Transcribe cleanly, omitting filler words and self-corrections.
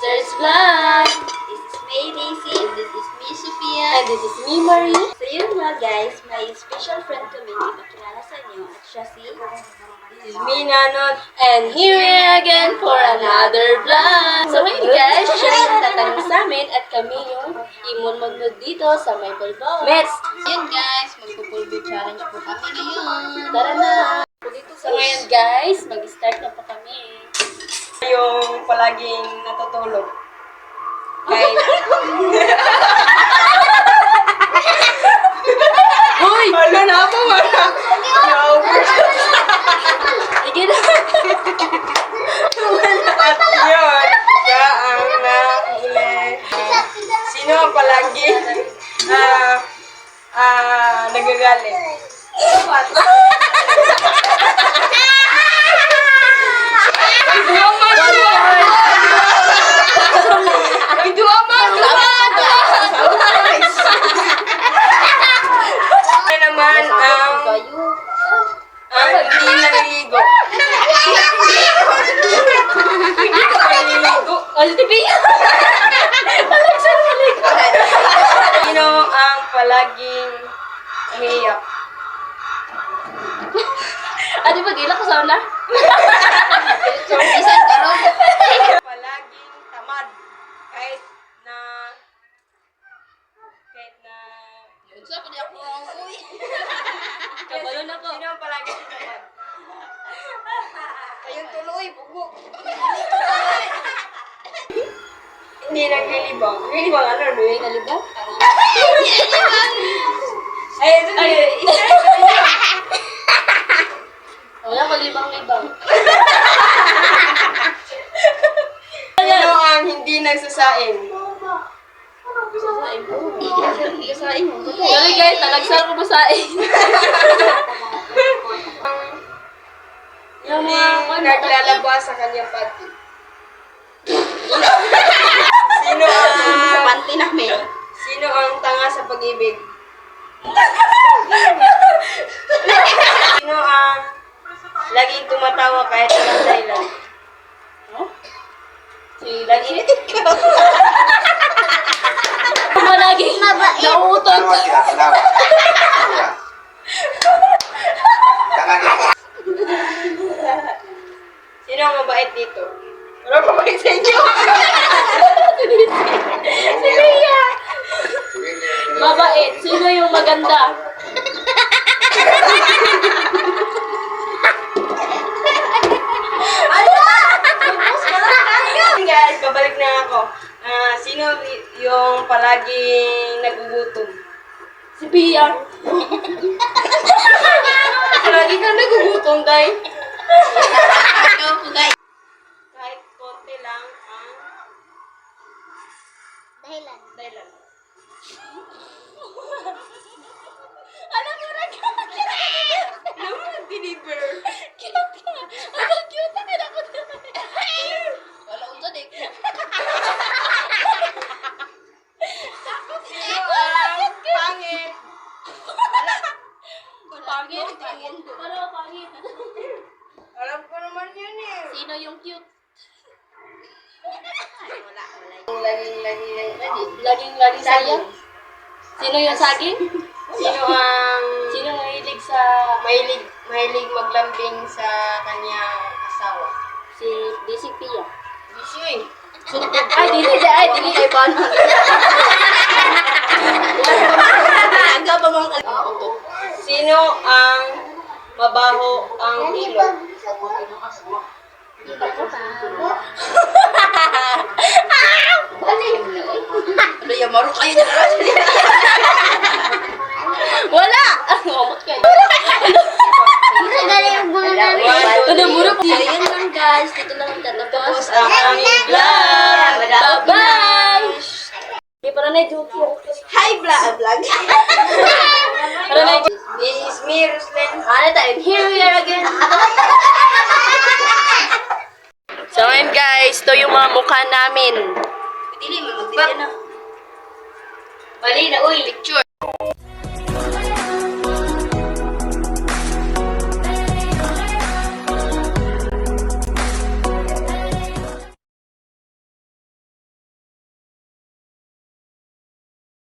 Sisters Vlog! This is May Daisy. And this is me, Sophia. And this is me, Marie. So yun nga guys, may special friend kami ipakilala sa inyo at siya si... This is me, Nanot. And here we are again for another vlog. So ngayon guys, siya yung tatanong sa amin at kami yung imon mag-vlog dito sa may Pulbo. Mets! Yun guys, magpupulbo challenge po kami ngayon. Tara na! So ngayon guys, mag-start na po kami. Yung palaging natutulog. Kahit... Uy! Wala na ako, wala. Sige na! At yun, siya ang nahuli. Sino ang palagi nagagalit? What? Ang hindi naliligo. Hindi ka naliligo. Oh, si Tipi! Alam siya naligo. Sino ang palaging umiiyak? Ate, pag-ilak ko sana? Isan ka ron. Palaging tamad. Kahit na... Sa pa niya ako ang uy. Kabalon ako. Sino ang palaging tamad? Kayong tuloy, bugo. Hindi naglilibang. Naglilibang ano, no? Ay, naligaw? Ay, ito na. Wala ko libang-libang. Sino ang hindi nagsasaing? Kasain mo. Sorry guys, nalagsar ko masain. Yung Hindi mga naglalabas sa kanyang panty. Sino Sa ang... panty namin. Sino ang tanga sa pag-ibig? Sino ang laging tumatawa kahit walang dahilan? Si Lagi. Lagi. Nauutot. Sino ang mabait dito? Wala mabait sa inyo. Si Ria. Mabait. Sino yung maganda? Guys, babalik na ako. Sino yung palaging nagugutom? Si Pia. Palagi ka nagugutom, day. Ikaw po guys. Kahit konti lang ang Dahilan. dahilan. Alam mo na ka. Ano mo nag-deliver? Cute ka. Ang cute na nila ko. Wala unsa dik. Sino ang pangit? Pangit. Pangit. Pero pangit. Alam ko naman yun eh. Sino yung cute? Laging Laging sayang. Sino yung saging? Sino ang Sino mahilig sa... mahilig maglambing sa kanyang asawa? Di si Pia. Bisyo eh. Ay, dili kay Paano. Aga ba mga kalimutan? Sino ang mabaho ang ilong? Ano yung maro kayo na ron? Wala! Umot kayo. Ano muro ko? So yun lang guys, dito lang tatapos Ang aming vlog. Bye-bye! Di para na duty. Hi vlog! Para na This is me, Ruslen. Anita, and here we are again. So ngayon guys, ito yung mga mukha namin. Dili mo, magdili na. Mali na, uy. Picture.